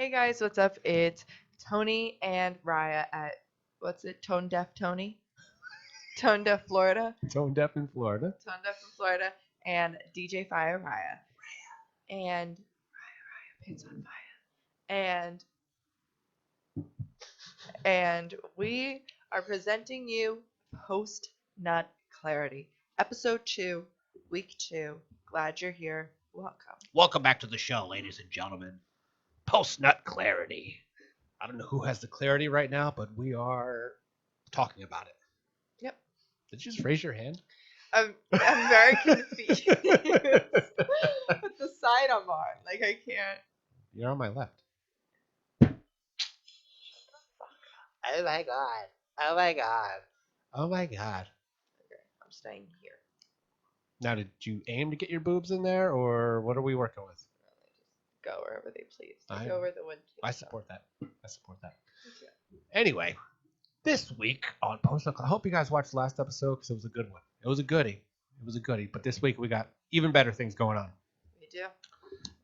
Hey guys, what's up? It's Tony and Raya at Tone Deaf Tony? Tone Deaf Florida. Tone deaf in Florida. Tone Deaf in Florida and DJ Fire Raya. And Raya Pins on Fire. And we are presenting you Post Nut Clarity. Episode 2, Week 2. Glad you're here. Welcome. Welcome back to the show, ladies and gentlemen. Post nut clarity. I don't know who has the clarity right now, but we are talking about it. Yep. Did you just raise your hand? I'm very confused with the side I'm on. Like, I can't. You're on my left. Oh my god. Oh my god. Oh my god. Okay, I'm staying here. Now, did you aim to get your boobs in there, or what are we working with? They just go wherever they please. They go where the wind takes I them. support that. I support that. Yeah. Anyway, this week on Post Nut, I hope you guys watched the last episode because it was a good one. It was a goodie. It was a goodie. But this week we got even better things going on. We do.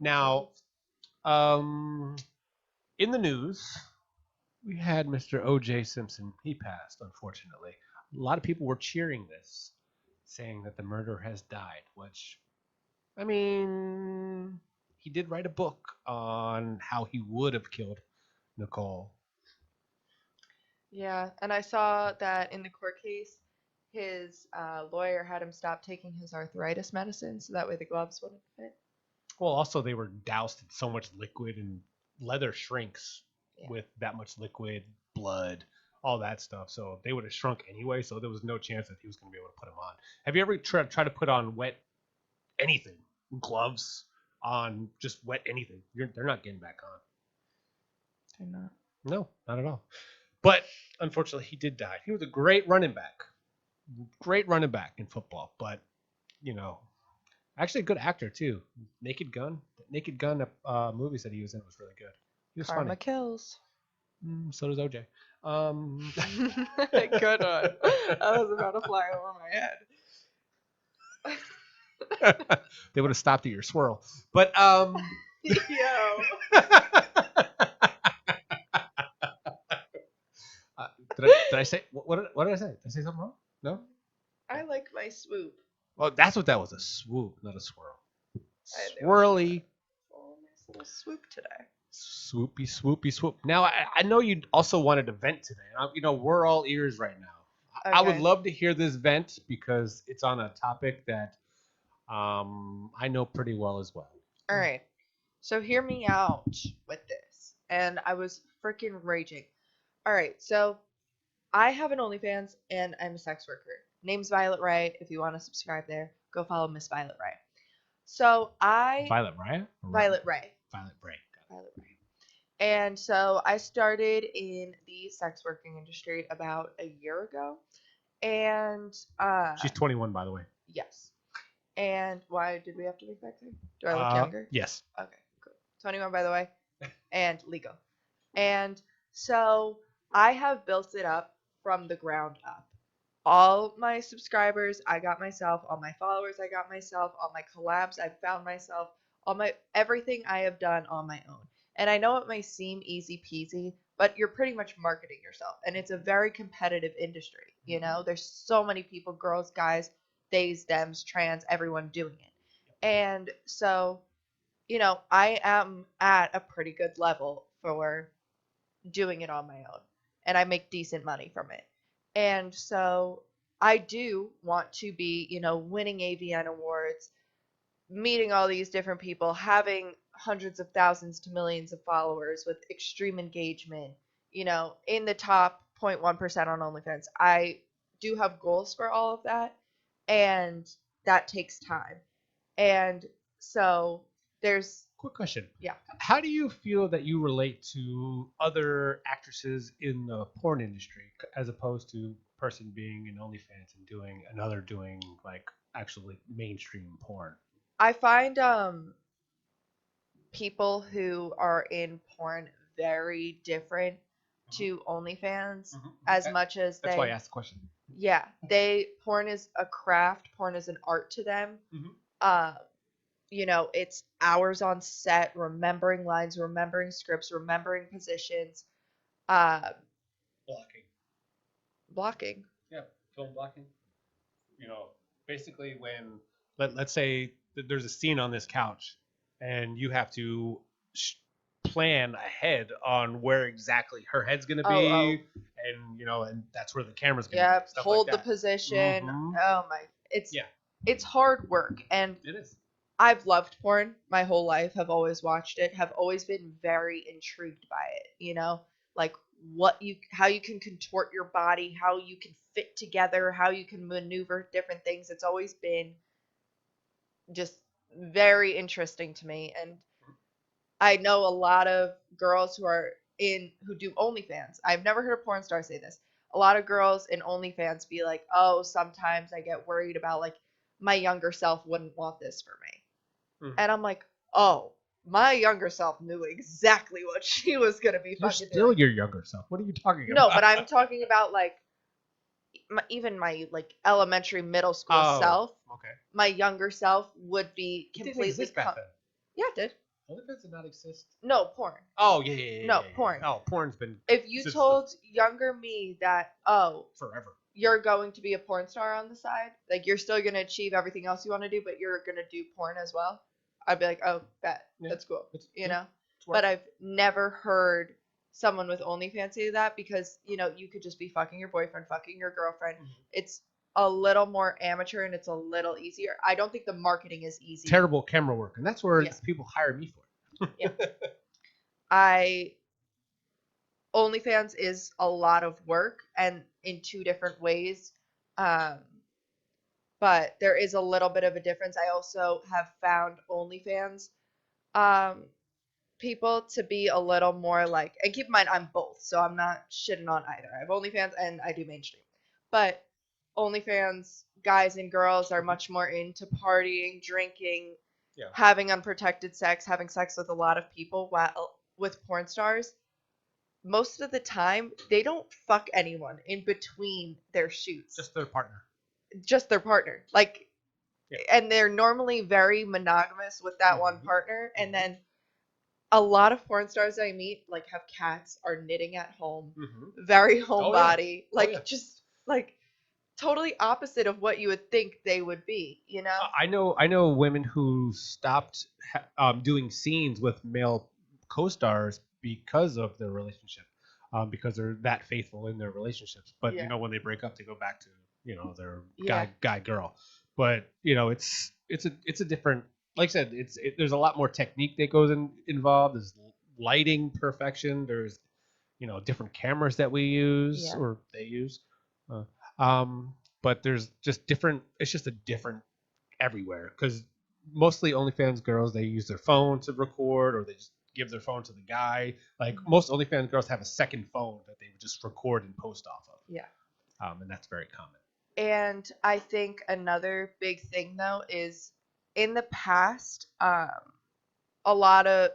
Now, in the news, we had Mr. O.J. Simpson. He passed, unfortunately. A lot of people were cheering this, saying that the murderer has died, which, I mean, he did write a book on how he would have killed Nicole. Yeah, and I saw that in the court case, his lawyer had him stop taking his arthritis medicine so that way the gloves wouldn't fit. Well, also, they were doused in so much liquid, and leather shrinks with that much liquid, blood, all that stuff. So they would have shrunk anyway, so there was no chance that he was going to be able to put them on. Have you ever tried to put on wet anything? Gloves on just wet anything. They're not getting back on. They're not. No, not at all. But unfortunately, he did die. He was a great running back. Great running back in football. But, you know, actually a good actor, too. Naked Gun movies that he was in was really good. He was Karma funny. kills. So does OJ. Good one. I was about to fly over my head. They would have stopped at your swirl. But Yo. Did I say what did I say? Did I say something wrong? No. I like my swoop. Well, that's what that was, a swoop, not a swirl. I Swirly. Oh, nice little swoop today. Swoopy, swoopy, swoop. Now, I know you also wanted to vent today. We're all ears right now. Okay. I would love to hear this vent because it's on a topic that I know pretty well as well. All right. So hear me out with this. And I was freaking raging. All right. So I have an OnlyFans and I'm a sex worker. Name's Violet Ray. If you want to subscribe there, go follow Miss Violet Ray. So Violet Raya? Violet Ray. Violet Ray. Violet Ray. And so I started in the sex working industry about a year ago. And she's 21, by the way. yes. And why did we have to make that clear? Do I look younger? Yes. Okay, cool. 21, by the way, and legal. And so I have built it up from the ground up. All my subscribers, I got myself. All my followers, I got myself. All my collabs, I found myself. Everything I have done on my own. And I know it may seem easy peasy, but you're pretty much marketing yourself. And it's a very competitive industry. You know, there's so many people, girls, guys, theys, thems, trans, everyone doing it. And so, you know, I am at a pretty good level for doing it on my own. And I make decent money from it. And so I do want to be, you know, winning AVN awards, meeting all these different people, having hundreds of thousands to millions of followers with extreme engagement, you know, in the top 0.1% on OnlyFans. I do have goals for all of that, and that takes time. And so there's... Quick question. Yeah. How do you feel that you relate to other actresses in the porn industry as opposed to a person being in OnlyFans and doing like actually mainstream porn? I find people who are in porn very different to OnlyFans as much as That's why I asked the question. Yeah, porn is a craft, porn is an art to them. it's hours on set, remembering lines, remembering scripts, remembering positions, uh, Blocking. blocking. Yeah, film blocking. Basically when let's say that there's a scene on this couch, and you have to plan ahead on where exactly her head's gonna Oh, be, and that's where the camera's gonna yeah, be, stuff like hold the that. position. Mhm. Oh my, it's Yeah, it's hard work, and it is. I've loved porn my whole life. Have always watched it. Have always been very intrigued by it. Like how you can contort your body, how you can fit together, how you can maneuver different things. It's always been just very interesting to me, and I know a lot of girls who do OnlyFans. I've never heard a porn star say this. A lot of girls in OnlyFans be like, "Oh, sometimes I get worried about like my younger self wouldn't want this for me." Mhm. And I'm like, "Oh, my younger self knew exactly what she was gonna be You're fucking still doing." your younger self. What are you talking No, about? but I'm talking about like even my like elementary, middle school Oh, self. okay. My younger self would be It didn't completely exist back then. yeah, it did. OnlyFans did not exist. No, porn. Oh yeah. No, porn. Oh, porn's been If you since told younger me that, oh, forever. you're going to be a porn star on the side, like you're still going to achieve everything else you want to do, but you're going to do porn as well, I'd be like, oh, bet. Yeah, That's cool. it's But I've never heard someone with OnlyFans say that because, you could just be fucking your boyfriend, fucking your girlfriend. Mhm. It's a little more amateur and it's a little easier. I don't think the marketing is easy. Terrible camera work, and that's where Yeah. people hire me for. Yeah. OnlyFans is a lot of work and in two different ways. Um, but there is a little bit of a difference. I also have found OnlyFans um, people to be a little more like, and keep in mind, I'm both, so I'm not shitting on either. I have OnlyFans and I do mainstream. But OnlyFans guys and girls are much more into partying, drinking, Yeah. having unprotected sex, having sex with a lot of people. While with porn stars, most of the time they don't fuck anyone in between their shoots, Just their partner. just their partner, like, Yeah. and they're normally very monogamous with that one Mhm. partner. And then a lot of porn stars I meet like have cats, are knitting at home, very homebody, like just like totally opposite of what you would think they would be. I know women who stopped doing scenes with male co-stars because of their relationship, because they're that faithful in their relationships. But Yeah. when they break up, they go back to their Yeah. guy girl. But it's a different. Like I said, there's a lot more technique that goes involved. There's lighting perfection. There's different cameras that we use Yeah. or they use. Uh, but there's just different. It's just a different everywhere because mostly OnlyFans girls, they use their phone to record, or they just give their phone to the guy. Like most OnlyFans girls have a second phone that they would just record and post off of. Yeah. And that's very common. And I think another big thing though is in the past, a lot of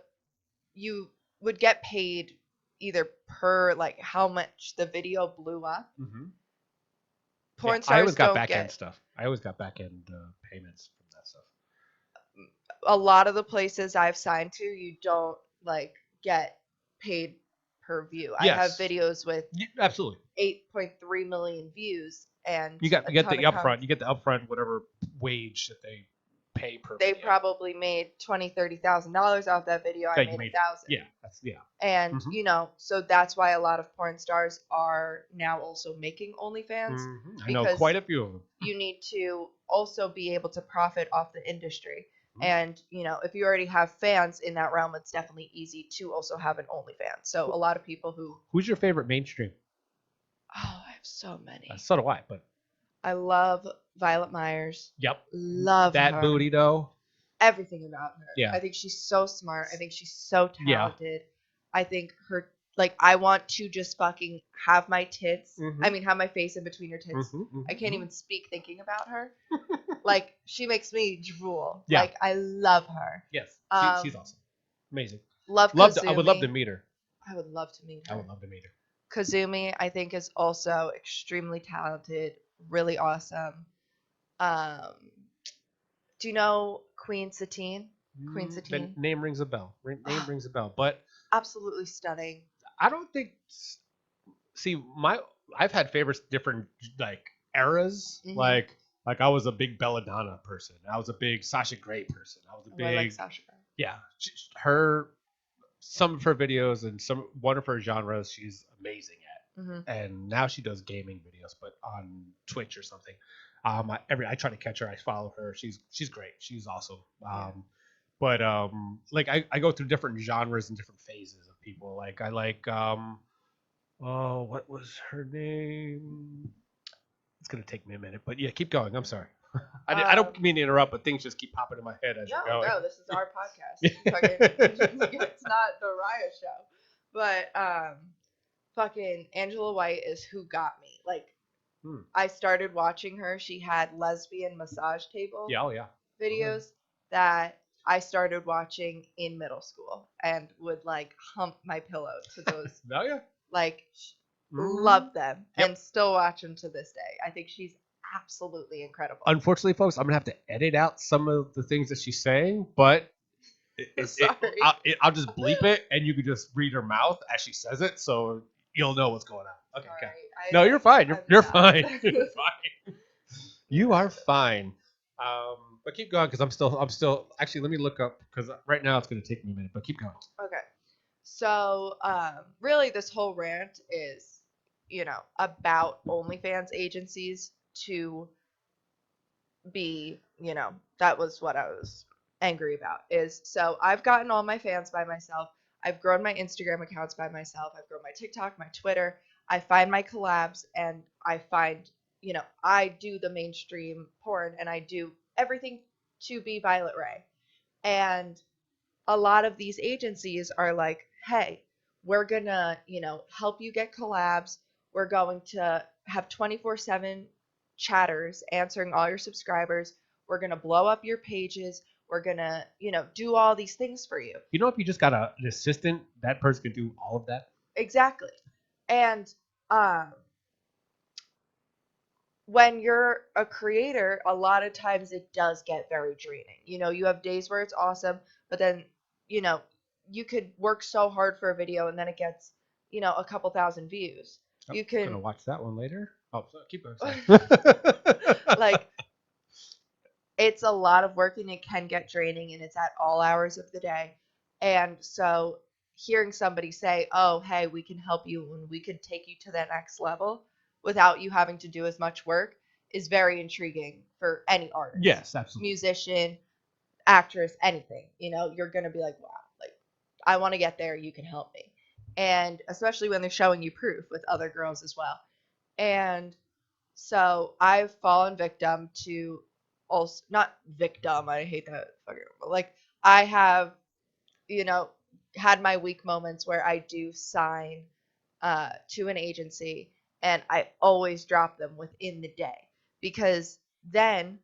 you would get paid either per like how much the video blew up. Mm-hmm. Porn I stars always got don't back end get stuff. I always got back end payments from that stuff. a lot of the places I've signed to, you don't like get paid per view. I have Yes. videos with Absolutely. 8.3 million views, and You get the ton of upfront. You get the upfront whatever wage that they pay per. They video. probably made $20,000-$30,000 off that video. I made 1,000. Yeah, that's And Mhm. so that's why a lot of porn stars are now also making OnlyFans. I know quite a few of them. You need to also be able to profit off the industry. Mhm. And if you already have fans in that realm, it's definitely easy to also have an OnlyFans. So a lot of people Who's your favorite mainstream? Oh, I have so many. So do I, but I love Violet Myers. Yep. Love that her. booty though. Everything about her. Yeah. I think she's so smart. I think she's so Yeah. talented. I think her I want to just fucking have my tits. Mhm. I mean, have my face in between her tits. I can't even speak thinking about her. Like, she makes me drool. Yeah. Like, I love her. Yes. She's awesome. Amazing. Love Kazumi. I would love to meet her. I would love to meet her. I would love to meet her. Kazumi, I think, is also extremely talented, really awesome. Do you know Queen Satine? Queen The Satine? name rings a bell. Name rings a bell, but Absolutely stunning. I don't think. See, I've had favorites different like eras. Mhm. Like I was a big Belladonna person. I was a big Sasha Grey person. I was a Oh, I like big Sasha Grey. yeah. Her some of her videos and one of her genres she's amazing at. Mm-hmm. And now she does gaming videos, but on Twitch or something. I try to catch her. I follow her. She's great. She's awesome. Yeah. But like I go through different genres and different phases of people. Like I like oh, what was her name? It's gonna take me a minute, but yeah, keep going. I'm sorry. I don't mean to interrupt, but things just keep popping in my head as you're going. No, this is our podcast. It's not the Raya show. But fucking Angela White is who got me. Like, I started watching her. She had lesbian massage table videos that I started watching in middle school and would like hump my pillow to those. Like, love them and still watch them to this day. I think she's absolutely incredible. Unfortunately, folks, I'm gonna have to edit out some of the things that she's saying, but I'll just bleep it, and you can just read her mouth as she says it, so you'll know what's going on. Okay. Okay. No, you're fine. You're fine. You're fine. You are fine. But keep going because I'm still. Actually, let me look up because right now it's gonna take me a minute. But keep going. Okay. So, really, this whole rant is, about OnlyFans agencies to be, that was what I was angry about. So I've gotten all my fans by myself. I've grown my Instagram accounts by myself. I've grown my TikTok, my Twitter. I find my collabs and I find, I do the mainstream porn and I do everything to be Violet Ray. And a lot of these agencies are like, hey, we're going to, help you get collabs. We're going to have 24/7 chatters answering all your subscribers. We're going to blow up your pages. We're going to, do all these things for you. If you just got an assistant, that person could do all of that. Exactly. And when you're a creator, a lot of times it does get very draining. You have days where it's awesome, but then, you could work so hard for a video and then it gets, a couple thousand views. You can gonna watch that one later. Oh, keep going. Like, it's a lot of work and it can get draining and it's at all hours of the day. And so hearing somebody say, oh, hey, we can help you and we can take you to the next level without you having to do as much work is very intriguing for any artist. Yes, absolutely. Musician, actress, anything. You're going to be like, wow, like, I want to get there. You can help me. And especially when they're showing you proof with other girls as well. And so I've fallen victim to also, not victim, I hate that fucking, but like, I have, had my weak moments where I do sign to an agency and I always drop them within the day because then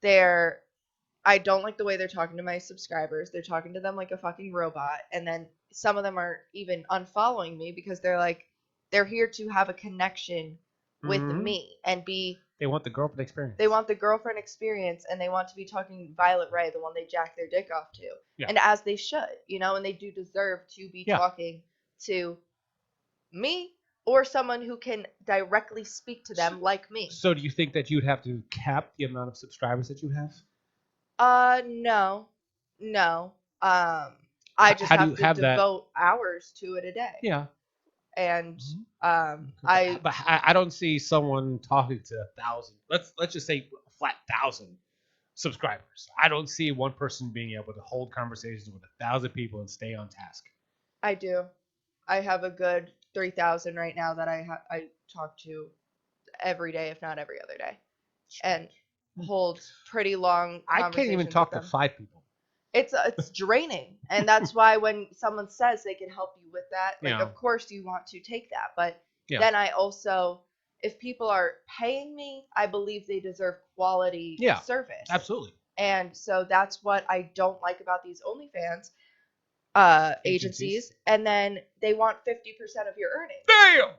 I don't like the way they're talking to my subscribers. They're talking to them like a fucking robot. And then some of them are even unfollowing me because they're here to have a connection with me and they want the girlfriend experience. They want the girlfriend experience and they want to be talking Violet Ray, the one they jack their dick off to. Yeah. And as they should, and they do deserve to be talking to me or someone who can directly speak to them like me. So do you think that you'd have to cap the amount of subscribers that you have? No. I just have to devote hours to it a day. Yeah. And I don't see someone talking to 1,000. Let's just say flat 1,000 subscribers. I don't see one person being able to hold conversations with 1,000 people and stay on task. I do. I have a good 3,000 right now that I talk to every day, if not every other day, and hold pretty long conversations. I can't even talk to 5 people. It's draining, and that's why when someone says they can help you with that, like, of course you want to take that, but then I also, if people are paying me, I believe they deserve quality service. Absolutely. And so that's what I don't like about these OnlyFans agencies. And then they want 50% of your earnings. Damn.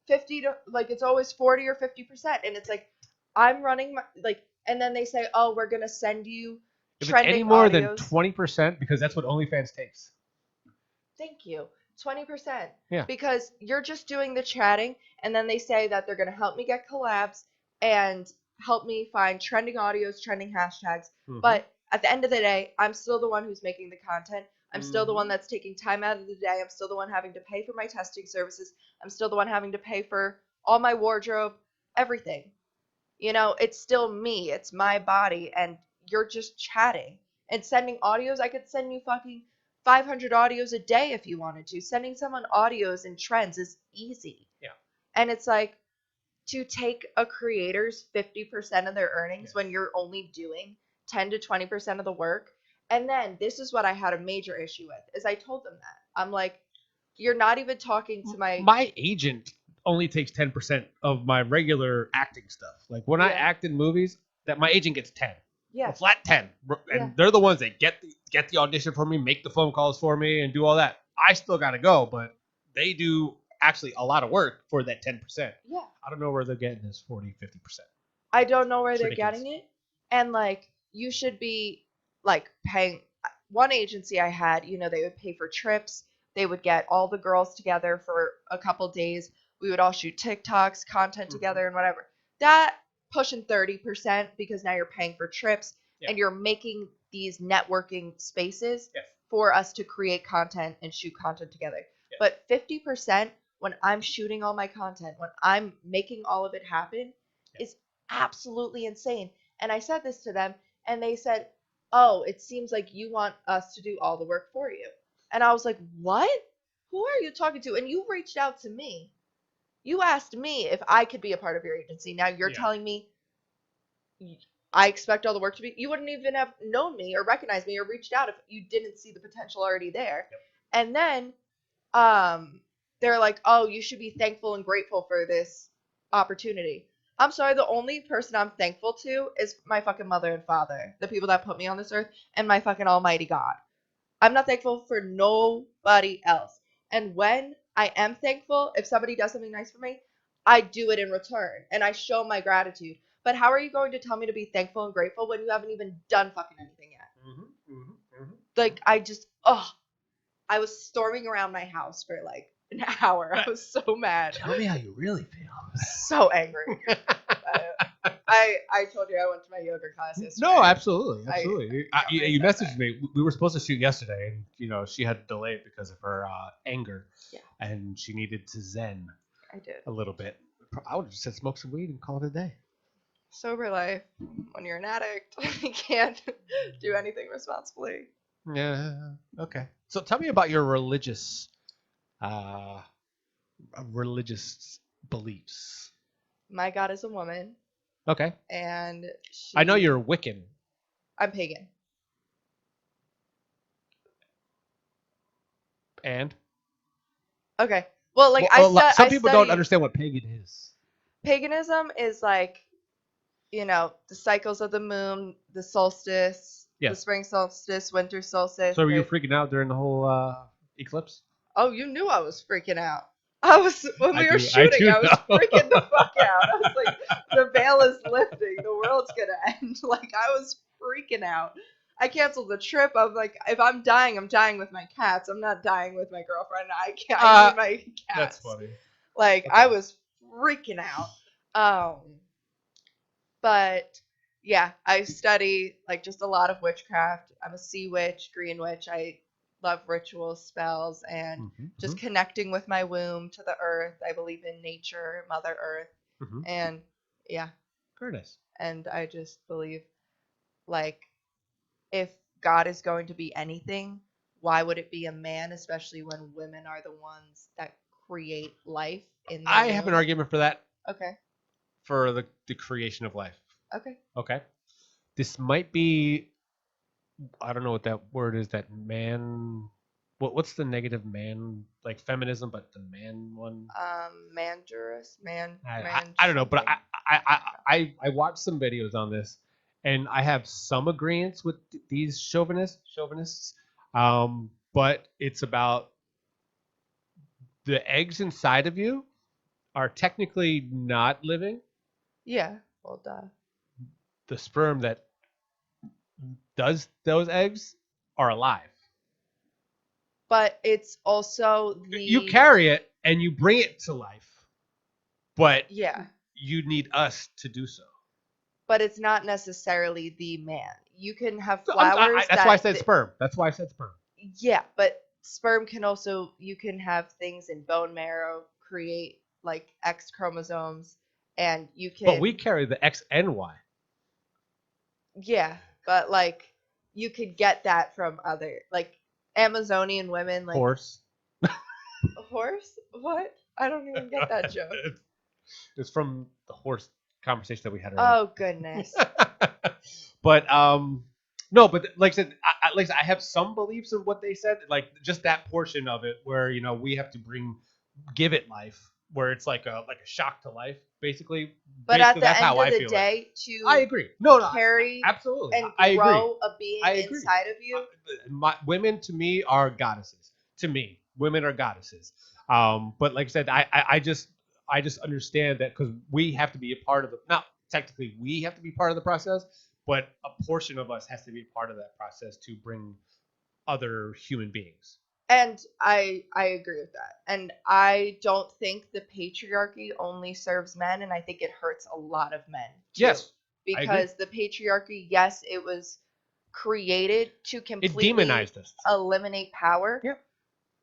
50 to, like, it's always 40 or 50%, and it's like, I'm running my, like, and then they say, oh, we're gonna send you If it's any trending more than audios. 20%, because that's what OnlyFans takes. Thank you. 20%. Yeah. Because you're just doing the chatting, and then they say that they're going to help me get collabs and help me find trending audios, trending hashtags. Mm-hmm. But at the end of the day, I'm still the one who's making the content. I'm still the one Mm-hmm. that's taking time out of the day. I'm still the one having to pay for my testing services. I'm still the one having to pay for all my wardrobe, everything. You know, it's still me. It's my body, and you're just chatting and sending audios. I could send you fucking 500 audios a day if you wanted to. Sending someone audios and trends is easy. Yeah. And it's like, to take a creator's 50% of their earnings Yes. when you're only doing 10 to 20% of the work. And then this is what I had a major issue with, is I told them that. I'm like, you're not even talking to My agent only takes 10% of my regular acting stuff. Like when I Yeah. act in movies, that my agent gets 10. Yeah. A flat 10. And Yeah. they're the ones that get the audition for me, make the phone calls for me, and do all that. I still got to go, but they do actually a lot of work for that 10%. Yeah. I don't know where they're getting this 40, 50%. I don't know where It's they're ridiculous. getting it. And like, you should be like paying. One agency I had, you know, they would pay for trips. They would get all the girls together for a couple days. We would all shoot TikToks, content Mhm. together, and whatever. That pushing 30% because now you're paying for trips and you're making these networking spaces Yes. for us to create content and shoot content together. Yes. But 50% when I'm shooting all my content, when I'm making all of it happen, is absolutely insane. And I said this to them, and they said, "Oh, it seems like you want us to do all the work for you." And I was like, "What? Who are you talking to?" And you reached out to me. You asked me if I could be a part of your agency. Now you're telling me I expect all the work to be. You wouldn't even have known me or recognized me or reached out if you didn't see the potential already there. Yep. And then they're like, "Oh, you should be thankful and grateful for this opportunity." I'm sorry, the only person I'm thankful to is my fucking mother and father, the people that put me on this earth, and my fucking almighty God. I'm not thankful for nobody else. And when I am thankful, if somebody does something nice for me, I do it in return and I show my gratitude. But how are you going to tell me to be thankful and grateful when you haven't even done fucking anything yet? Like, I was storming around my house for like an hour. I was so mad. Tell me how you really feel. So angry. I told you I went to my yoga class yesterday. No, absolutely. You messaged me. We were supposed to shoot yesterday, and she had to delay it because of her anger. Yeah. And she needed to zen. I did. A little bit. I would have just said smoke some weed and call it a day. Sober life. When you're an addict, you can't do anything responsibly. Yeah. Okay. So tell me about your religious beliefs. My God is a woman. Okay. And I know you're Wiccan. I'm pagan. And? Okay. Well, like some people don't understand what pagan is. Paganism is like, the cycles of the moon, the solstice, the spring solstice, winter solstice. So were you freaking out during the whole eclipse? Oh, you knew I was freaking out. When we were shooting, I was freaking the fuck out. I was like, the veil is lifting. The world's gonna end. Like, I was freaking out. I canceled the trip. I'm like, if I'm dying with my cats. I'm not dying with my girlfriend. I need my cats. That's funny. Like, okay. I was freaking out. But yeah, I study like just a lot of witchcraft. I'm a sea witch, green witch. I love rituals, spells, and just connecting with my womb to the earth. I believe in nature, Mother Earth, and yeah. Very nice. And I just believe, like, if God is going to be anything, why would it be a man, especially when women are the ones that create life in the womb? have an argument for that. Okay. For the creation of life. Okay. This might be, I don't know what that word is, that man, what's the negative man, like feminism, but the man one? Manjurus, man. I don't know, but I watched some videos on this, and I have some agreements with these chauvinists, but it's about the eggs inside of you are technically not living. Yeah, well, duh. The sperm that those eggs are alive. But it's also You carry it and you bring it to life, but yeah, you need us to do so. but it's not necessarily the man. You can have So flowers that's why I said sperm. That's why I said sperm. yeah, but sperm can also, you can have things in bone marrow create like X chromosomes, and you can. But we carry the X and Y. Yeah, but like you could get that from other like Amazonian women, like Horse. a horse. What? I don't even get that joke. It's from the horse conversation that we had earlier. Oh goodness. But no, but like I said, I have some beliefs in what they said, like just that portion of it where we have to give it life, where it's like a shock to life, basically. But Basically, at the that's end how of I the feel day, I to agree. No, carry absolutely, and I agree. grow a being I agree. inside of you. Women to me are goddesses. To me, women are goddesses. But like I said, I just understand that because we have to be a part of the. Not technically, we have to be part of the process, but a portion of us has to be a part of that process to bring other human beings. And I agree with that. And I don't think the patriarchy only serves men, and I think it hurts a lot of men too. Yes, because the patriarchy, yes, it was created to it completely demonized us. eliminate power Yeah.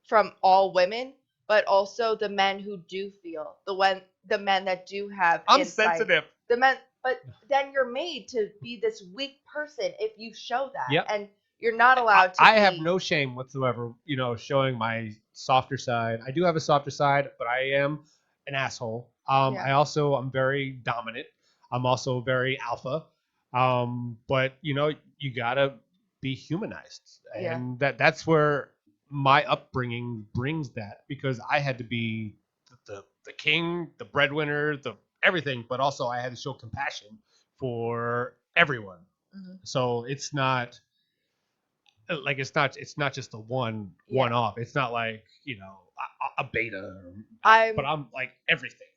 from all women, but also the men who do feel, the men that do have I'm insight. sensitive. The men, but then you're made to be this weak person if you show that. Yep. And you're not allowed to I have no shame whatsoever, showing my softer side. I do have a softer side, but I am an asshole. Yeah. I'm very dominant. I'm also very alpha. But you gotta be humanized, Yeah. and that's where my upbringing brings that, because I had to be the king, the breadwinner, the everything, but also I had to show compassion for everyone. Mhm. So it's not like it's not just a one off. It's not like a beta, but I'm like everything.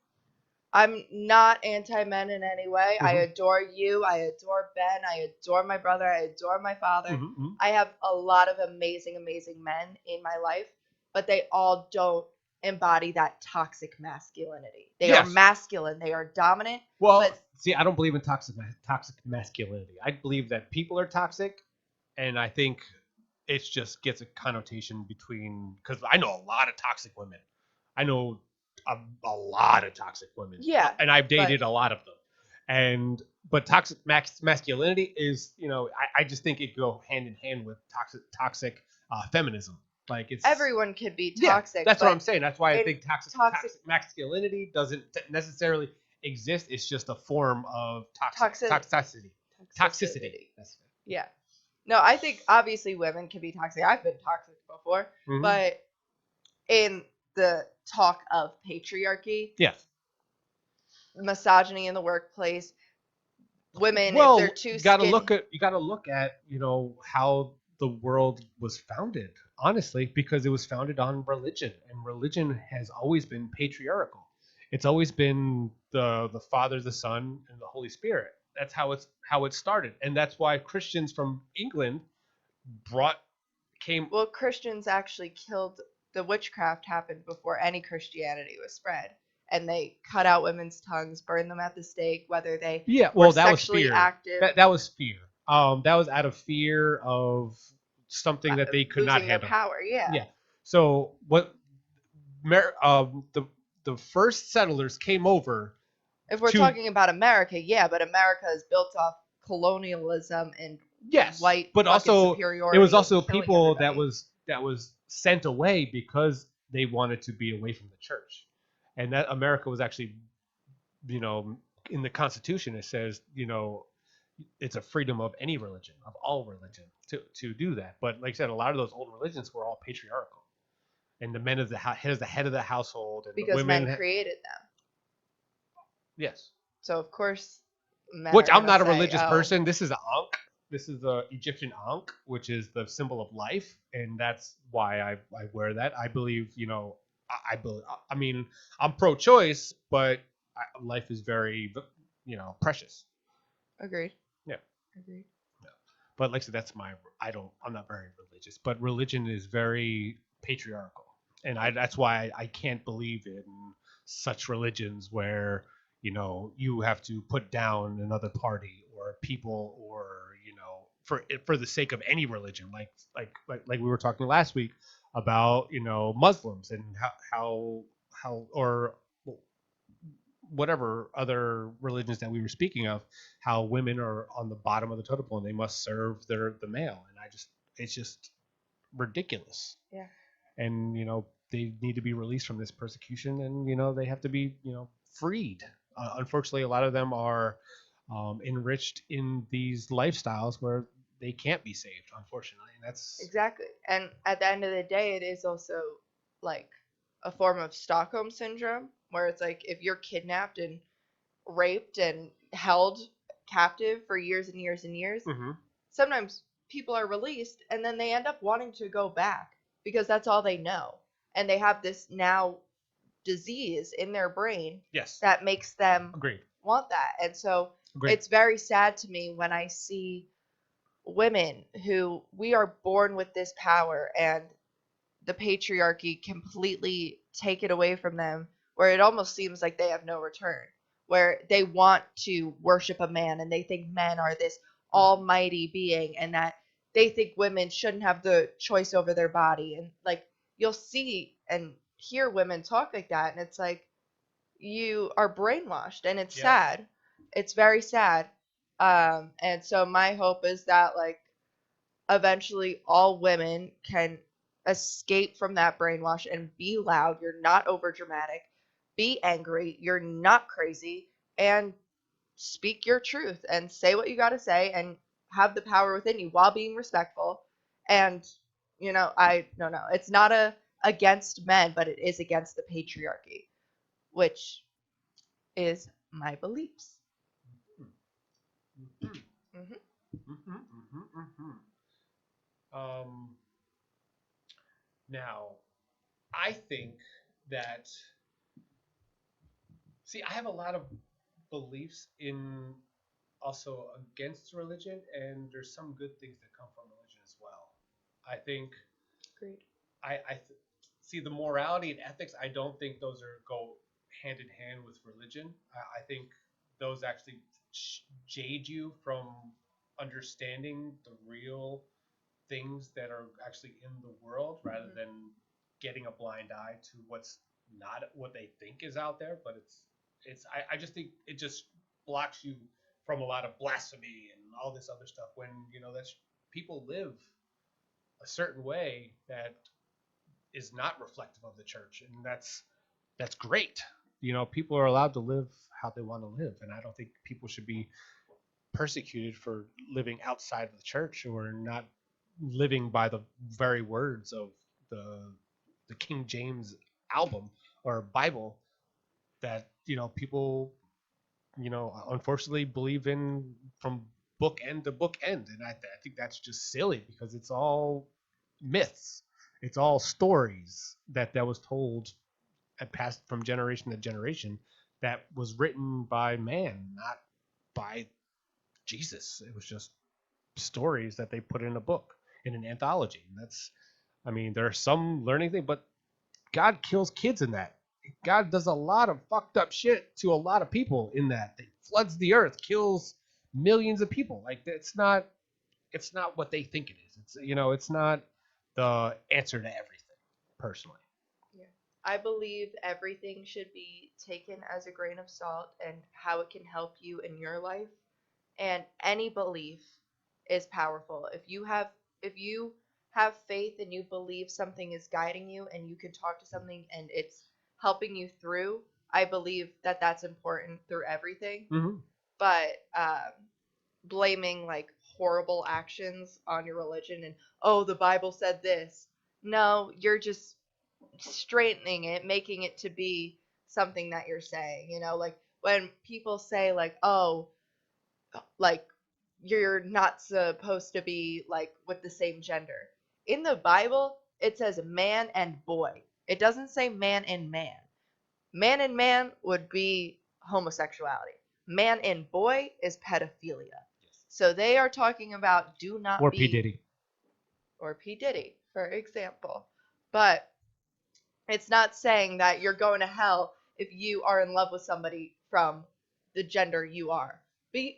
I'm not anti-men in any way. I Mhm. adore you. I adore Ben. I adore my brother. I adore my father. Mm-hmm. I have a lot of amazing, amazing men in my life, but they all don't embody that toxic masculinity. They are masculine. They are dominant. Well, see, I don't believe in toxic masculinity. I believe that people are toxic, and I think it just gets a connotation between, because I know a lot of toxic women. I know a lot of toxic women. Yeah. And I've dated a lot of them. But toxic masculinity is, I just think it go hand in hand with toxic feminism. Like it's everyone could be toxic. Yeah, that's what I'm saying. That's why I think toxic masculinity doesn't necessarily exist. It's just a form of toxicity. Toxicity. Yeah. No, I think obviously women can be toxic. I've been toxic before, but in the talk of patriarchy, yes, misogyny in the workplace, women, well, if they're too you gotta skinny. you gotta look at how the world was founded, honestly, because it was founded on religion, and religion has always been patriarchal. It's always been the Father, the Son, and the Holy Spirit. That's how it started, and that's why Christians from England came. Well, Christians actually killed. The witchcraft happened before any Christianity was spread, and they cut out women's tongues, burned them at the stake, whether they were that sexually was fear. active. That was fear. That was out of fear of something that they could not handle. Their power. Yeah. So what? The first settlers came over. If we're talking about America, yeah, but America is built off colonialism and white, but also superiority. It was also people everybody. that was sent away because they wanted to be away from the church, and that America was actually, in the Constitution it says, it's a freedom of any religion, of all religion, to do that. But like I said, a lot of those old religions were all patriarchal, and the men is the head of the household, and because the women men created them. Yes. So of course, which I'm not a religious person. This is an Ankh. This is the Egyptian Ankh, which is the symbol of life, and that's why I wear that. I believe, I believe. I mean, I'm pro-choice, but life is very, precious. Agreed. Yeah. Agreed. Yeah. But like I said, I'm not very religious, but religion is very patriarchal. And that's why I can't believe in such religions where, you have to put down another party or people, or, for the sake of any religion, like we were talking last week about, Muslims, and how or whatever other religions that we were speaking of, how women are on the bottom of the totem pole and they must serve the male, and it's just ridiculous. Yeah. And they need to be released from this persecution, and they have to be freed. Unfortunately, a lot of them are enriched in these lifestyles where they can't be saved, unfortunately, and that's Exactly. And at the end of the day, it is also like a form of Stockholm syndrome, where it's like if you're kidnapped and raped and held captive for years and years and years, sometimes people are released and then they end up wanting to go back because that's all they know. And they have this now disease in their brain yes, that makes them agreed. want that. And so Agreed. it's very sad to me when I see women who we are born with this power and the patriarchy completely take it away from them, where it almost seems like they have no return, where they want to worship a man and they think men are this almighty being, and that they think women shouldn't have the choice over their body. And like you'll see and hear women talk like that, and it's like you are brainwashed, and it's sad. It's very sad. And so my hope is that like eventually all women can escape from that brainwash and be loud. You're not over dramatic. Be angry. You're not crazy. And speak your truth and say what you got to say and have the power within you while being respectful. And, I don't know. It's not against men, but it is against the patriarchy, which is my beliefs. Mm-hmm. Now, I think that, see, I have a lot of beliefs in also against religion, and there's some good things that come from religion as well. I think Agreed. See, the morality and ethics. I don't think those go hand in hand with religion. I think those actually jade you from understanding the real things that are actually in the world, rather than getting a blind eye to what's not what they think is out there. But I just think it just blocks you from a lot of blasphemy and all this other stuff, when that's people live a certain way that is not reflective of the church, and that's great. People are allowed to live how they want to live, and I don't think people should be persecuted for living outside of the church, or not living by the very words of the King James album or Bible that people unfortunately believe in from book end to book end. And I think that's just silly, because it's all myths, it's all stories that was told and passed from generation to generation, that was written by man, not by Jesus. It was just stories that they put in a book, in an anthology. And there are some learning thing, but God kills kids in that. God does a lot of fucked up shit to a lot of people in that. It floods the earth, kills millions of people. Like, it's not what they think it is. It's not the answer to everything, personally. Yeah. I believe everything should be taken as a grain of salt and how it can help you in your life. And any belief is powerful. If you have faith and you believe something is guiding you and you can talk to something and it's helping you through, I believe that that's important through everything. Mm-hmm. But blaming like horrible actions on your religion and, oh, the Bible said this. No, you're just straightening it, making it to be something that you're saying. Like when people say like, oh, like you're not supposed to be like with the same gender. In the Bible, it says man and boy. It doesn't say man and man. Man and man would be homosexuality. Man and boy is pedophilia. So they are talking about do not Or be P. Diddy. or P. Diddy, for example. But it's not saying that you're going to hell if you are in love with somebody from the gender you are.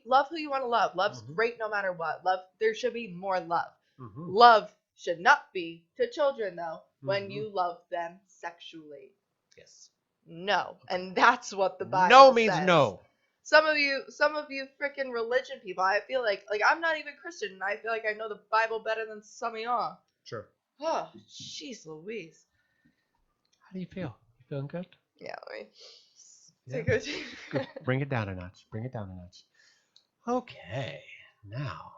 Love who you want to love. Love's great no matter what. Love, there should be more love. Love should not be to children though when you love them sexually. Yes. No, and that's what the Bible No means says. no. Some of you freaking religion people, I feel like I'm not even Christian, and I feel like I know the Bible better than some of y'all. Sure. Oh, jeez Louise. How do you feel? You feeling good? Yeah, let me take Good. Bring it down a notch. Bring it down a notch. Okay. Now,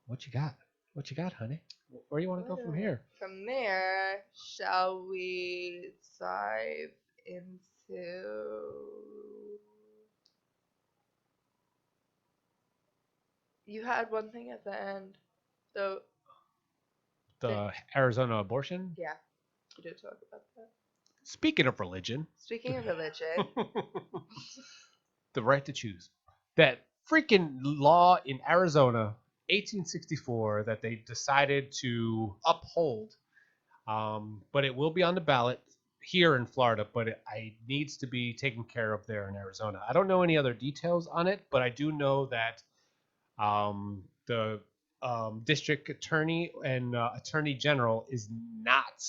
what you got? What you got, honey? Where do you want to go from here? From there, shall we dive into... You had one thing at the end. The Arizona abortion? Yeah, you did talk about that. Speaking of religion. Speaking of religion. The right to choose. That freaking law in Arizona, 1864, that they decided to uphold. But it will be on the ballot here in Florida, but it needs to be taken care of there in Arizona. I don't know any other details on it, but I do know that the district attorney and attorney general is not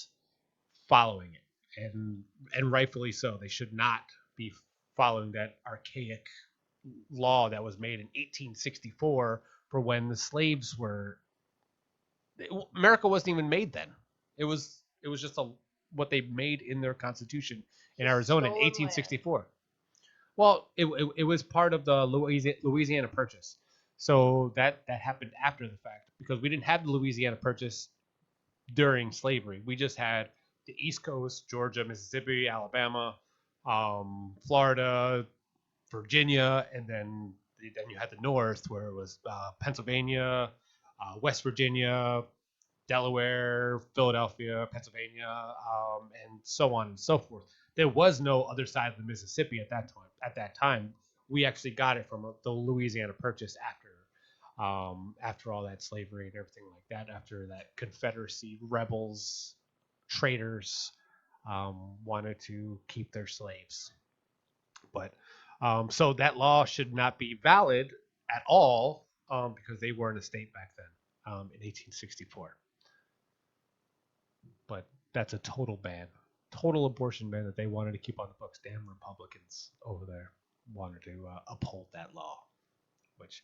following it, and rightfully so. They should not be following that archaic law that was made in 1864 for when the slaves were. America wasn't even made then. It was just what they made in their constitution in Arizona in 1864. Land. Well, it was part of the Louisiana Purchase. So that happened after the fact because we didn't have the Louisiana Purchase during slavery. We just had the East Coast, Georgia, Mississippi, Alabama, Florida, Virginia, and then you had the North where it was Pennsylvania, West Virginia, Delaware, Philadelphia, Pennsylvania, and so on and so forth. There was no other side of the Mississippi at that time. At that time, we actually got it from the Louisiana Purchase after all that slavery and everything like that. After that Confederacy, rebels, traitors wanted to keep their slaves. But so that law should not be valid at all because they weren't a state back then in 1864. But that's a total ban, total abortion ban that they wanted to keep on the books. Damn Republicans over there wanted to uphold that law, which,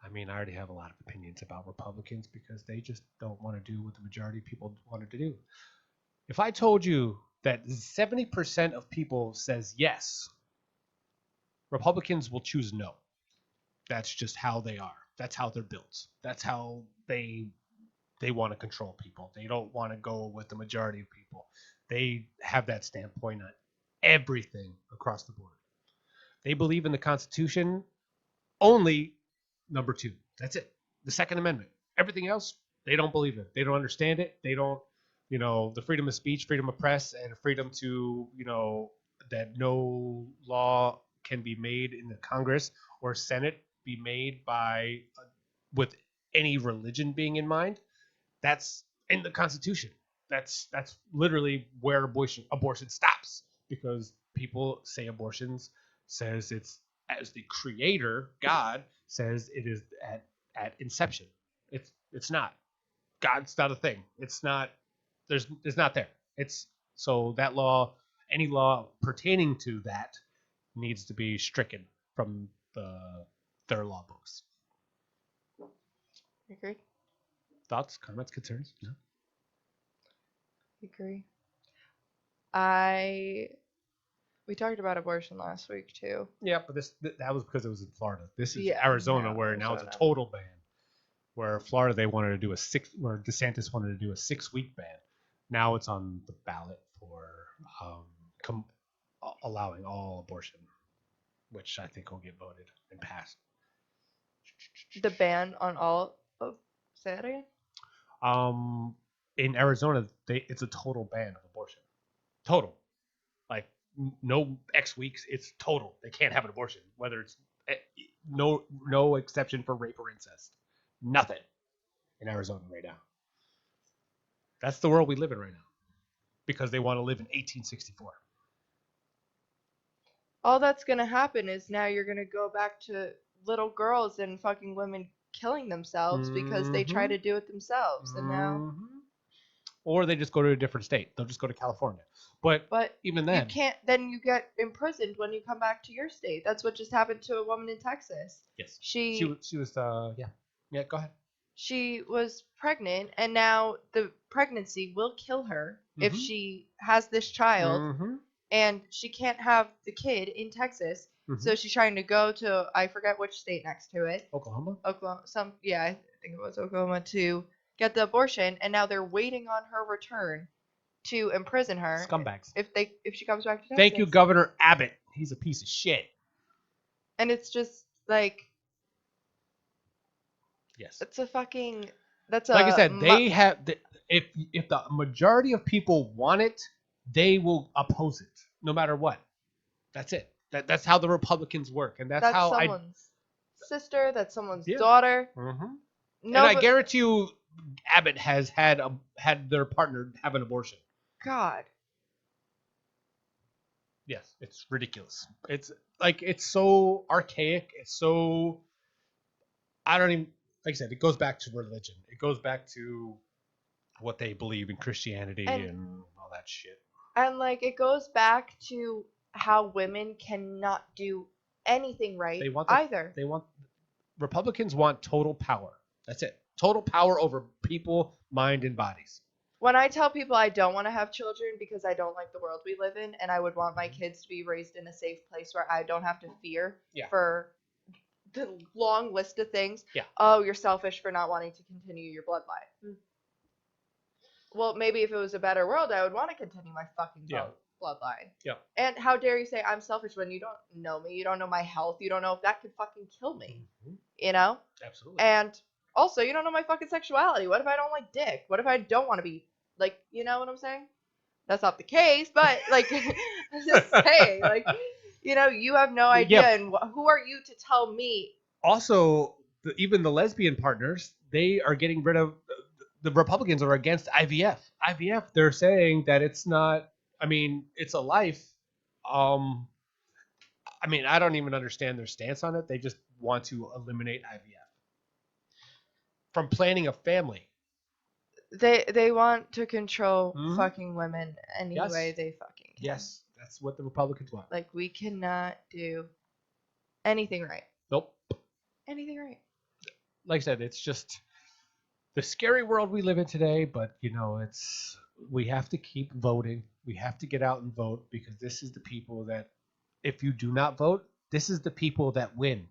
I mean, I already have a lot of opinions about Republicans because they just don't want to do what the majority of people wanted to do. If I told you that 70% of people says yes, Republicans will choose no. That's just how they are. That's how they're built. That's how they want to control people. They don't want to go with the majority of people. They have that standpoint on everything across the board. They believe in the Constitution only number 2. That's it. The Second Amendment. Everything else, they don't believe it. They don't understand it. They don't, the freedom of speech, freedom of press, and freedom to, that no law can be made in the Congress or Senate be made by with any religion being in mind. That's in the Constitution. That's literally where abortion stops, because people say abortions says it's, as the creator, God says it is at inception. It's not. God's not a thing. It's not. There's not there. It's so that law, any law pertaining to that, needs to be stricken from their law books. Agree. Thoughts, comments, concerns? No. Agree. We talked about abortion last week too. Yeah, but that was because it was in Florida. This is Arizona, where now it's a total ban. Where Florida where DeSantis wanted to do a 6-week ban. Now it's on the ballot for allowing all abortion, which I think will get voted and passed. The ban on all. Oh, say that again. In Arizona, it's a total ban of abortion. Total, like no X weeks. It's total. They can't have an abortion, whether it's No exception for rape or incest. Nothing in Arizona right now. That's the world we live in right now because they want to live in 1864. All that's gonna happen is now you're gonna go back to little girls and fucking women killing themselves because they try to do it themselves, and now. Or they just go to a different state. They'll just go to California. But even then, you can't. Then you get imprisoned when you come back to your state. That's what just happened to a woman in Texas. yes, She was yeah. Go ahead. she was pregnant, and now the pregnancy will kill her if she has this child, and she can't have the kid in Texas. So she's trying to go to, I forget which state next to it. Oklahoma. I think it was Oklahoma, to get the abortion, and now they're waiting on her return to imprison her. Scumbags. If she comes back to Texas. Thank you, Governor Abbott. He's a piece of shit. And it's just like. Yes. It's a fucking. Like I said, they have. If the majority of people want it, they will oppose it, no matter what. That's it. That's how the Republicans work, and that's how someone's sister. That's someone's daughter. No, and I guarantee you, Abbott has had their partner have an abortion. God. Yes, it's ridiculous. It's like it's so archaic. It's so. I don't even. Like I said, it goes back to religion. It goes back to what they believe in Christianity and all that shit. And like it goes back to how women cannot do anything right either. Republicans want total power. That's it. Total power over people, mind, and bodies. When I tell people I don't want to have children because I don't like the world we live in, and I would want my kids to be raised in a safe place where I don't have to fear for the long list of things. Yeah. Oh, you're selfish for not wanting to continue your bloodline. Well, maybe if it was a better world, I would want to continue my fucking bloodline. Yeah. And how dare you say I'm selfish when you don't know me, you don't know my health, you don't know if that could fucking kill me. You know? Absolutely. And also, you don't know my fucking sexuality. What if I don't like dick? What if I don't want to be, like, you know what I'm saying? That's not the case, but, like, I'm just saying, like, you know, you have no idea, and who are you to tell me? Also, even the lesbian partners, they are getting rid of, the Republicans are against IVF. IVF, they're saying that it's not, I mean, it's a life. I mean, I don't even understand their stance on it. They just want to eliminate IVF from planning a family. They want to control fucking women any way they fucking can. Yes, that's what the Republicans want. Like, we cannot do anything right. Nope. Anything right. Like I said, it's just the scary world we live in today, but, you know, we have to keep voting. We have to get out and vote because this is the people that, if you do not vote, this is the people that win.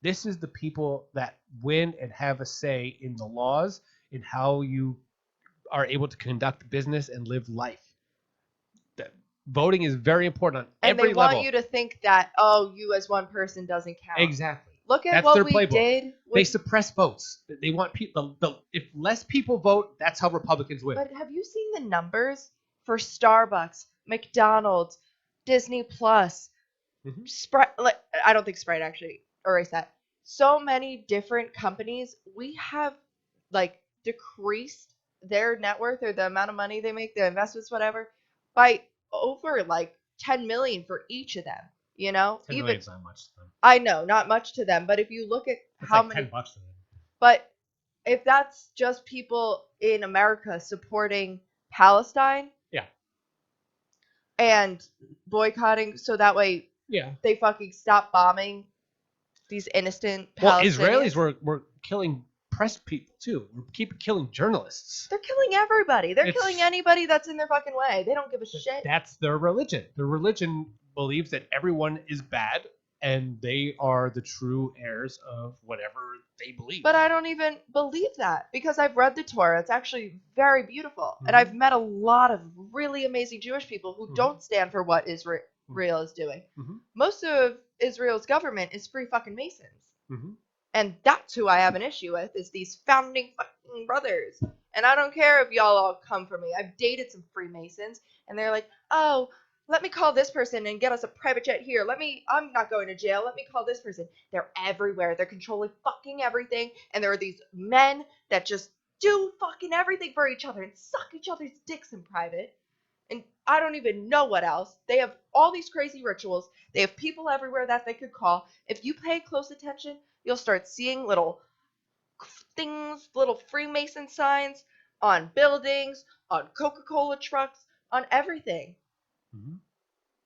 This is the people that win and have a say in the laws, in how you are able to conduct business and live life. That voting is very important on every level. And they want you to think that, oh, you as one person doesn't count. Exactly. Look at what we did. They suppress votes. They want people. If less people vote, that's how Republicans win. But have you seen the numbers for Starbucks, McDonald's, Disney Plus, Sprite? Like, I don't think Sprite actually. Erase that. So many different companies. We have like decreased their net worth or the amount of money they make, the investments, whatever, by over like 10 million for each of them. You know, 10 million's not much to them. I know, not much to them, but if you look at how many, $10 to them. But if that's just people in America supporting Palestine, and boycotting, so that way, they fucking stop bombing these innocent Palestinians. Well, Israelis were killing press people too. We're keep killing journalists. They're killing everybody. They're killing anybody that's in their fucking way. They don't give a shit. That's their religion. Their religion believes that everyone is bad and they are the true heirs of whatever they believe. But I don't even believe that because I've read the Torah. It's actually very beautiful. And I've met a lot of really amazing Jewish people who don't stand for what Israel is doing. Most of Israel's government is free fucking Masons. And that's who I have an issue with, is these founding fucking brothers. And I don't care if y'all all come for me. I've dated some Freemasons, and they're like, oh, let me call this person and get us a private jet here. I'm not going to jail. Let me call this person. They're everywhere. They're controlling fucking everything. And there are these men that just do fucking everything for each other and suck each other's dicks in private. And I don't even know what else. They have all these crazy rituals. They have people everywhere that they could call. If you pay close attention, you'll start seeing little things, little Freemason signs on buildings, on Coca-Cola trucks, on everything. Mm-hmm.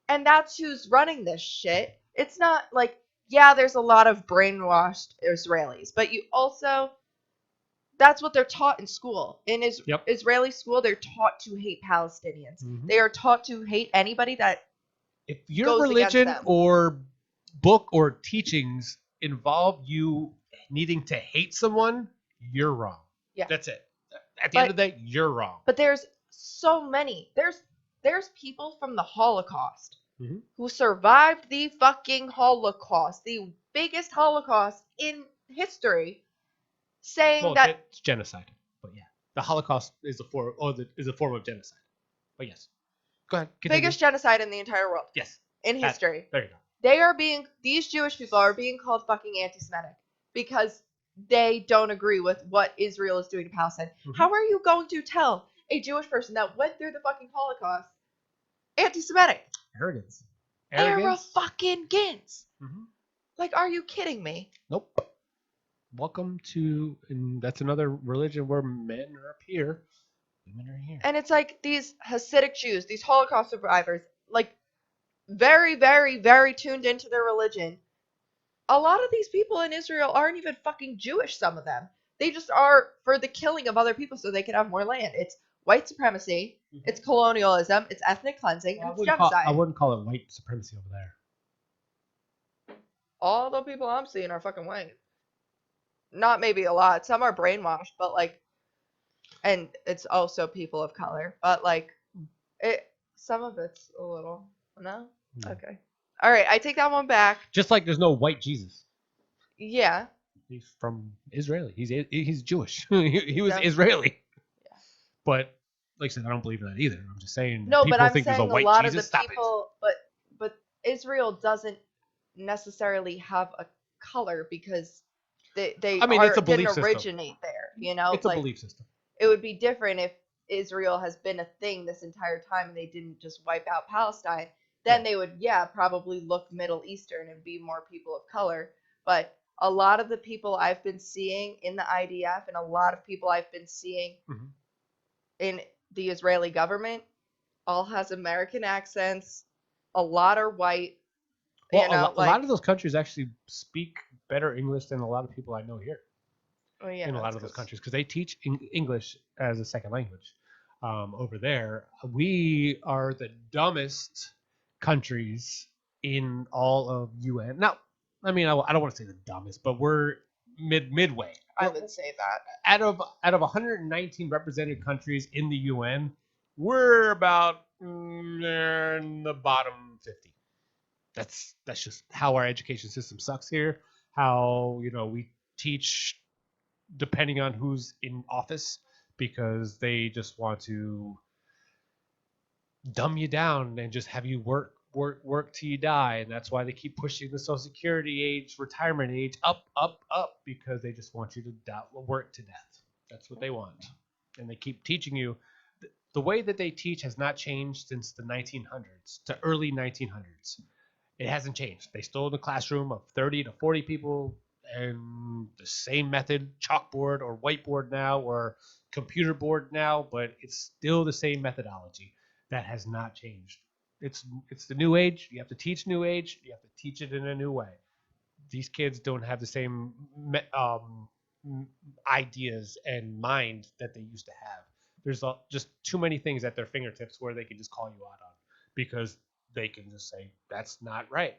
And that's who's running this shit. It's not like, yeah, there's a lot of brainwashed Israelis, but you also, that's what they're taught in school. In Israeli school, they're taught to hate Palestinians. Mm-hmm. They are taught to hate anybody that if your goes religion against them. or book or teachings involve you needing to hate someone, you're wrong. Yeah. That's it. At the end of the day, you're wrong. But there's so many. There's people from the Holocaust mm-hmm. who survived the fucking Holocaust, the biggest Holocaust in history, saying that it's genocide. But yeah, the Holocaust is a form of genocide. But yes, go ahead. Continue. Biggest genocide in the entire world. Yes, in history. There you go. These Jewish people are being called fucking anti-Semitic because they don't agree with what Israel is doing to Palestine. Mm-hmm. How are you going to tell a Jewish person that went through the fucking Holocaust anti-Semitic? Arrogance. Arrogance. Mm-hmm. Like, are you kidding me? Nope. Welcome to, and that's another religion where men are up here, women are here. And it's like these Hasidic Jews, these Holocaust survivors, like very, very, very tuned into their religion. A lot of these people in Israel aren't even fucking Jewish, some of them. They just are for the killing of other people so they can have more land. It's white supremacy, mm-hmm. It's colonialism, it's ethnic cleansing, and it's genocide. I wouldn't call it white supremacy over there. All the people I'm seeing are fucking white. Not maybe a lot. Some are brainwashed, but like, and it's also people of color, but like, some of it's a little, no? Yeah. Okay. All right, I take that one back. Just like there's no white Jesus. Yeah. He's from Israeli. He's Jewish. he was Israeli. Yeah. But like I said, I don't believe in that either. I'm just saying. No, people but I'm think saying there's a white a lot Jesus. of the people, but Israel doesn't necessarily have a color because they didn't originate there. You know, it's a belief system. It would be different if Israel has been a thing this entire time and they didn't just wipe out Palestine. Then they would, probably look Middle Eastern and be more people of color. But a lot of the people I've been seeing in the IDF and a lot of people I've been seeing mm-hmm. in the Israeli government all has American accents. A lot are white. Well, a lot of those countries actually speak better English than a lot of people I know here. Oh, yeah, in a lot of those countries because they teach English as a second language. Over there, we are the dumbest countries in all of UN. Now, I mean, I don't want to say the dumbest, but we're midway. I would say that out of 119 represented countries in the UN, we're about in the bottom 50. That's just how our education system sucks here. How we teach depending on who's in office because they just want to dumb you down and just have you work till you die. And that's why they keep pushing the Social Security age, retirement age up because they just want you to work to death. That's what they want. And they keep teaching you. The way that they teach has not changed since the 1900s to early 1900s. It hasn't changed. They still in a classroom of 30 to 40 people and the same method, chalkboard or whiteboard now or computer board now, but it's still the same methodology. That has not changed. It's the new age. You have to teach new age. You have to teach it in a new way. These kids don't have the same ideas and mind that they used to have. There's just too many things at their fingertips where they can just call you out on because they can just say, that's not right.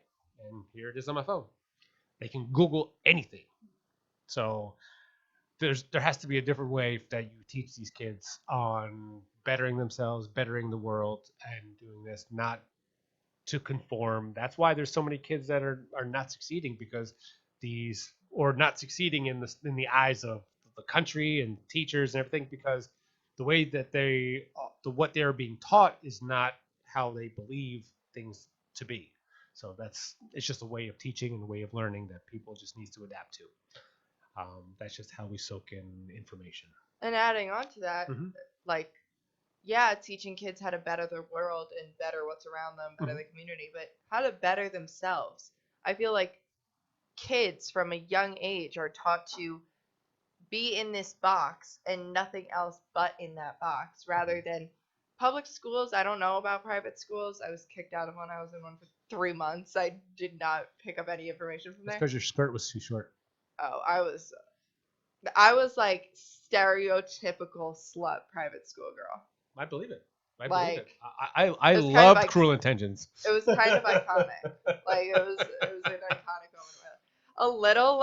And here it is on my phone. They can Google anything. So there has to be a different way that you teach these kids on bettering themselves, bettering the world, and doing this, not to conform. That's why there's so many kids that are not succeeding because not succeeding in the eyes of the country and teachers and everything because the way that what they're being taught is not how they believe things to be. So it's just a way of teaching and a way of learning that people just needs to adapt to. That's just how we soak in information. And adding on to that, Mm-hmm. like, yeah, teaching kids how to better their world and better what's around them, better Mm-hmm. the community, but how to better themselves. I feel like kids from a young age are taught to be in this box and nothing else but in that box rather than public schools. I don't know about private schools. I was kicked out of one. I was in one for 3 months. I did not pick up any information from That's there. because your skirt was too short. Oh, I was like stereotypical slut private school girl. I believe it. I believe it. Like, I it was kind loved of Cruel Intentions. it was kind of iconic. Like it was an iconic moment. A little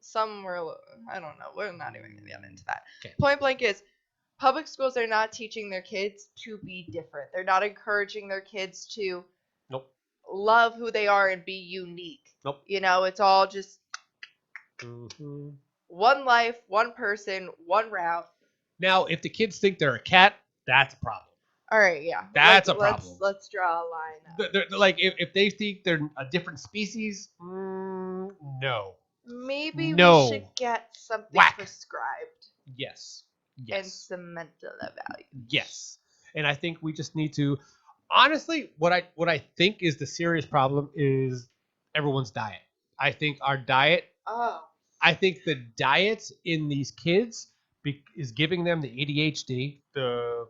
some were I don't know. We're not even gonna get into that. Okay. Point blank is public schools are not teaching their kids to be different. They're not encouraging their kids to Nope. love who they are and be unique. Nope. It's all just Mm-hmm. one life, one person, one route. Now, if the kids think they're a cat, that's a problem. All right, yeah. That's a problem. Let's draw a line. They're like, if they think they're a different species, no. Maybe No. we should get something Whack. prescribed Yes. and Yes. some mental value. Yes. And I think we just need to, honestly, what I think is the serious problem is everyone's diet. I think our diet, Oh. I think the diet in these kids is giving them the ADHD, to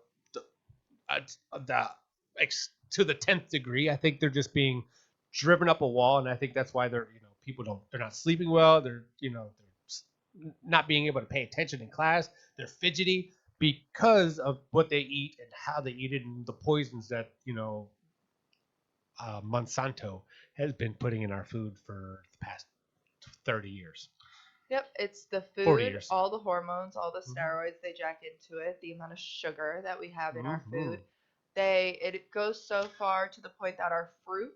the 10th degree. I think they're just being driven up a wall, and I think that's why they're not sleeping well. They're not being able to pay attention in class. They're fidgety because of what they eat and how they eat it and the poisons that Monsanto has been putting in our food for the past 30 years. Yep, it's the 40 food, years. all the hormones, all the Mhm. steroids they jack into it, the amount of sugar that we have in our Mhm. food. It goes so far to the point that our fruit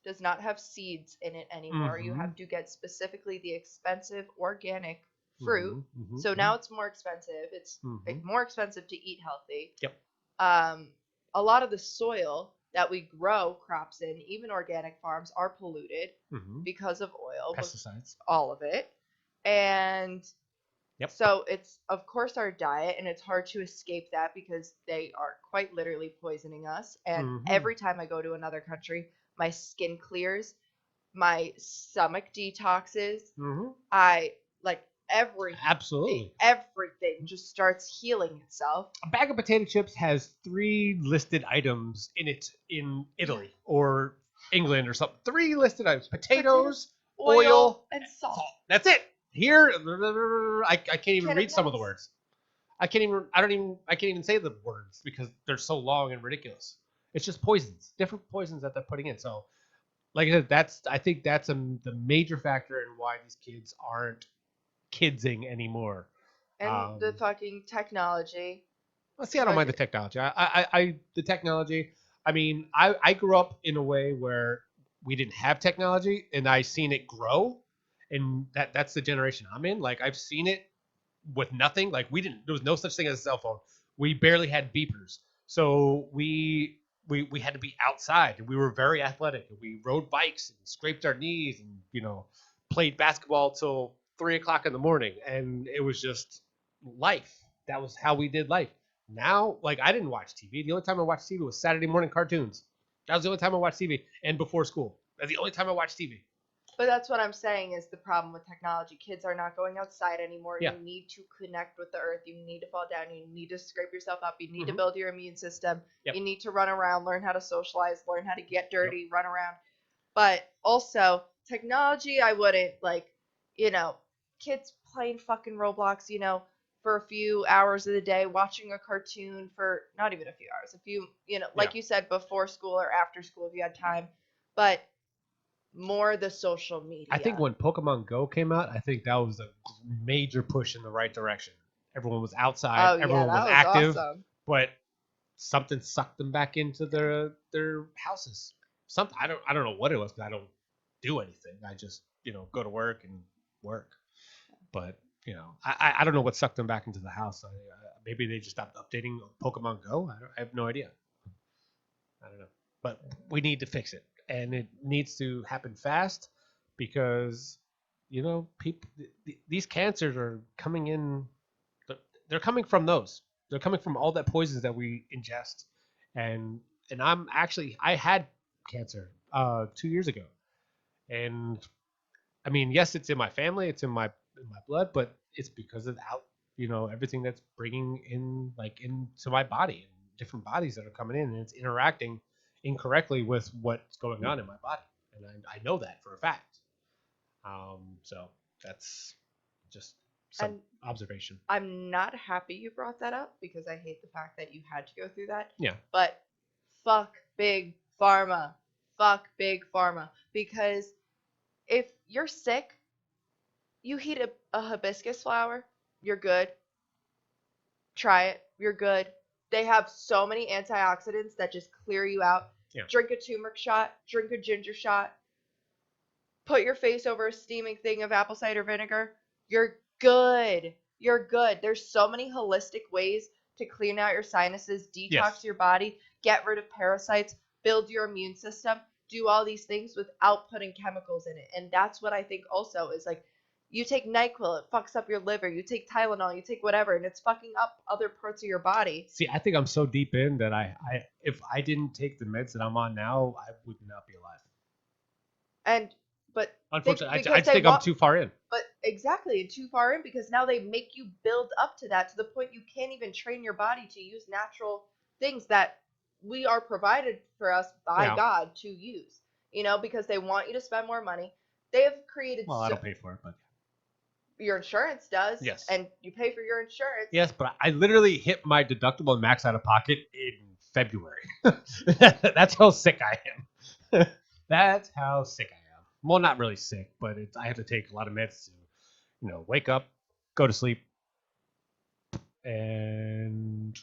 does not have seeds in it anymore. You Mhm. have to get specifically the expensive organic fruit. Mhm. So now it's more expensive. It's Mhm. more expensive to eat healthy. Yep. A lot of the soil that we grow crops in, even organic farms, are polluted Mhm. because of oil, Pesticides. all of it. And Yep. so it's, of course, our diet, and it's hard to escape that because they are quite literally poisoning us. And Mhm. every time I go to another country, my skin clears, my stomach detoxes. Mhm. I Absolutely. everything just starts healing itself. A bag of potato chips has 3 listed items in it in Italy or England or something. 3 listed items: potatoes, oil, and salt. That's it. Here, I can't even Can read of some of the nuts. words. I can't even say the words because they're so long and ridiculous. It's just poisons, different poisons that they're putting in. So, like I said, I think that's the major factor in why these kids aren't kidsing anymore. And the fucking technology. Let's see. I don't mind the technology. The technology. I mean, I grew up in a way where we didn't have technology, and I seen it grow, and that's the generation I'm in. Like I've seen it with nothing. Like there was no such thing as a cell phone. We barely had beepers, so we had to be outside, and we were very athletic. We rode bikes and scraped our knees, and played basketball till 3 o'clock in the morning, and it was just life. That was how we did life. Now, like I didn't watch TV. The only time I watched TV was Saturday morning cartoons. That was the only time I watched TV, and before school. That's the only time I watched TV. But that's what I'm saying is the problem with technology. Kids are not going outside anymore. Yeah. You need to connect with the earth. You need to fall down. You need to scrape yourself up. You need to Mhm. build your immune system. Yep. You need to run around, learn how to socialize, learn how to get dirty, run around. But also, technology, I wouldn't kids playing fucking Roblox, for a few hours of the day, watching a cartoon for not even a few hours, a few, like you said, before school or after school if you had time. But more the social media. I think when Pokemon Go came out, I think that was a major push in the right direction. Everyone was outside, everyone was active, awesome. but something sucked them back into their houses. Something I don't know what it was because I don't do anything. I just go to work and work. But I don't know what sucked them back into the house. Maybe they just stopped updating Pokemon Go. I have no idea. I don't know. but we need to fix it, and it needs to happen fast because people these cancers are coming in. They're coming from those. They're coming from all that poisons that we ingest, and I had cancer 2 years ago, and I mean, yes, it's in my family, it's in my blood, but it's because of everything that's bringing in like into my body and different bodies that are coming in, and it's interacting incorrectly with what's going on in my body, and I know that for a fact. So that's just some And observation. I'm not happy you brought that up because I hate the fact that you had to go through that. Yeah. But fuck big pharma. Fuck big pharma. Because if you're sick, you heat a hibiscus flower, you're good. Try it, you're good. They have so many antioxidants that just clear you out. Yeah. Drink a turmeric shot, drink a ginger shot, put your face over a steaming thing of apple cider vinegar. You're good. You're good. There's so many holistic ways to clean out your sinuses, detox Yes. your body, get rid of parasites, build your immune system, do all these things without putting chemicals in it. And that's what I think also is like you take NyQuil, it fucks up your liver. You take Tylenol, you take whatever, and it's fucking up other parts of your body. See, I think I'm so deep in that if I didn't take the meds that I'm on now, I would not be alive. And but unfortunately, I just think I'm too far in. But exactly, too far in because now they make you build up to that to the point you can't even train your body to use natural things that we are provided for us by God to use. Because they want you to spend more money. They have created. Well, I don't pay for it, but your insurance does. Yes. And you pay for your insurance. Yes, but I literally hit my deductible and max out of pocket in February. That's how sick I am. That's how sick I am. Well, not really sick, but I have to take a lot of meds to, wake up, go to sleep, and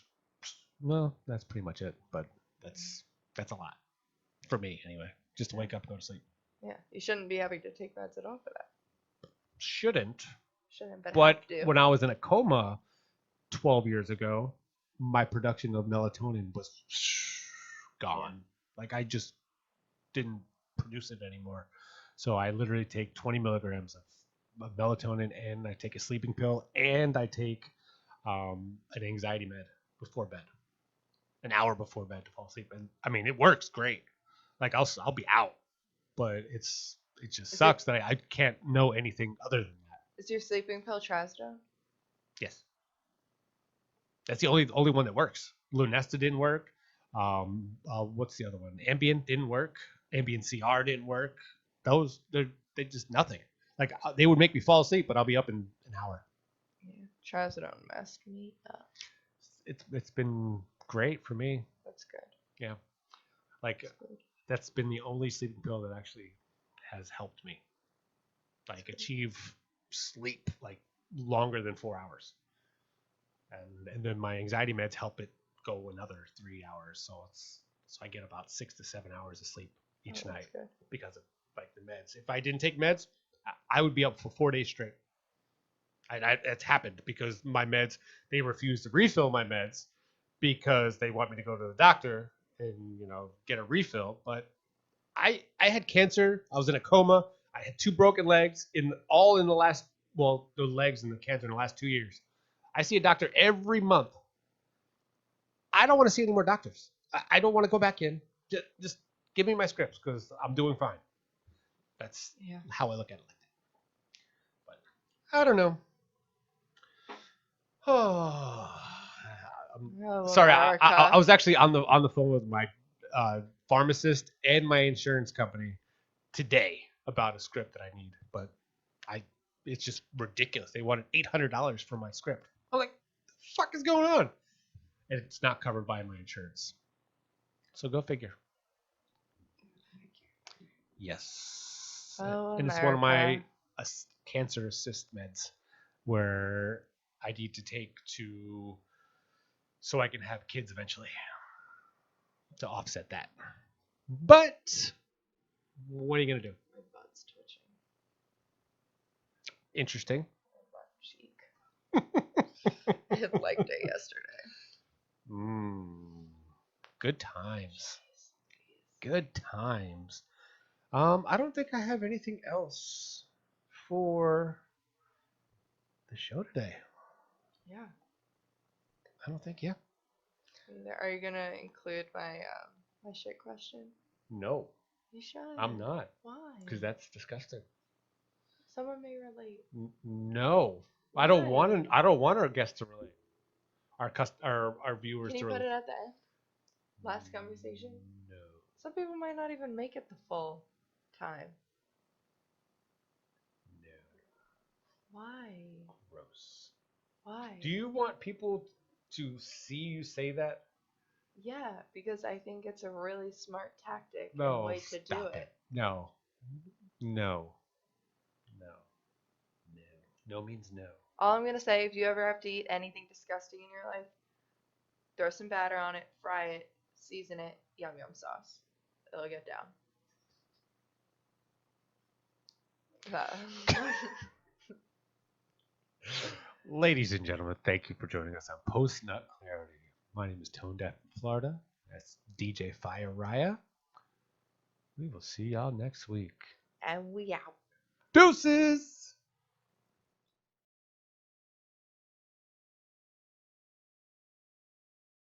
well, that's pretty much it. But that's a lot for me anyway. Just to wake up and go to sleep. Yeah, you shouldn't be having to take meds at all for that. Shouldn't. But But when I was in a coma 12 years ago, my production of melatonin was gone. Yeah. Like I just didn't produce it anymore. So I literally take 20 milligrams of melatonin, and I take a sleeping pill, and I take an anxiety med before bed, an hour before bed to fall asleep. And I mean, it works great. Like I'll be out, but it just sucks that I can't know anything other than that. Is your sleeping pill trazodone? Yes. That's the only one that works. Lunesta didn't work. What's the other one? Ambien didn't work. Ambien CR didn't work. Those they just nothing. Like they would make me fall asleep, but I'll be up in an hour. Yeah, trazodone messed me up. It's been great for me. That's good. Yeah, like that's been the only sleeping pill that actually has helped me, like achieve sleep like longer than 4 hours. And then my anxiety meds help it go another 3 hours. So I get about 6 to 7 hours of sleep each night because of like the meds. If I didn't take meds, I would be up for 4 days straight. That's happened because my meds, they refuse to refill my meds because they want me to go to the doctor and get a refill. But I had cancer. I was in a coma. I had 2 broken legs in the last, well, the legs and the cancer in the last 2 years. I see a doctor every month. I don't want to see any more doctors. I don't want to go back in. Just give me my scripts because I'm doing fine. That's how I look at it like that. But I don't know. Oh, sorry. I was actually on the phone with my pharmacist and my insurance company today about a script that I need, but it's just ridiculous. They wanted $800 for my script. I'm like, the fuck is going on? And it's not covered by my insurance. So go figure. Yes. Oh, and it's one of my cancer assist meds where I need to take so I can have kids eventually to offset that. But what are you going to do? My butt's twitching. Interesting. I had leg day yesterday. Good times. Good times. I don't think I have anything else for the show today. Yeah. I don't think, yeah. Are you gonna include my shit question? No, You should. I'm not. Why? Because that's disgusting. Someone may relate. No. Why? I don't want our guests to relate. Our viewers Can you to put relate. it at the end? Last conversation? No. Some people might not even make it the full time. No. Why? Gross. Why? Do you want people to see you say that? Yeah, because I think it's a really smart tactic and No, way to do stop it. No. No. No. No. No means no. All I'm gonna say, if you ever have to eat anything disgusting in your life, throw some batter on it, fry it, season it, yum yum sauce. It'll get down. Ladies and gentlemen, thank you for joining us on Post Nut Clarity. My name is Tone Deaf from Florida. That's DJ Fire Raya. We will see y'all next week. And we out. Deuces!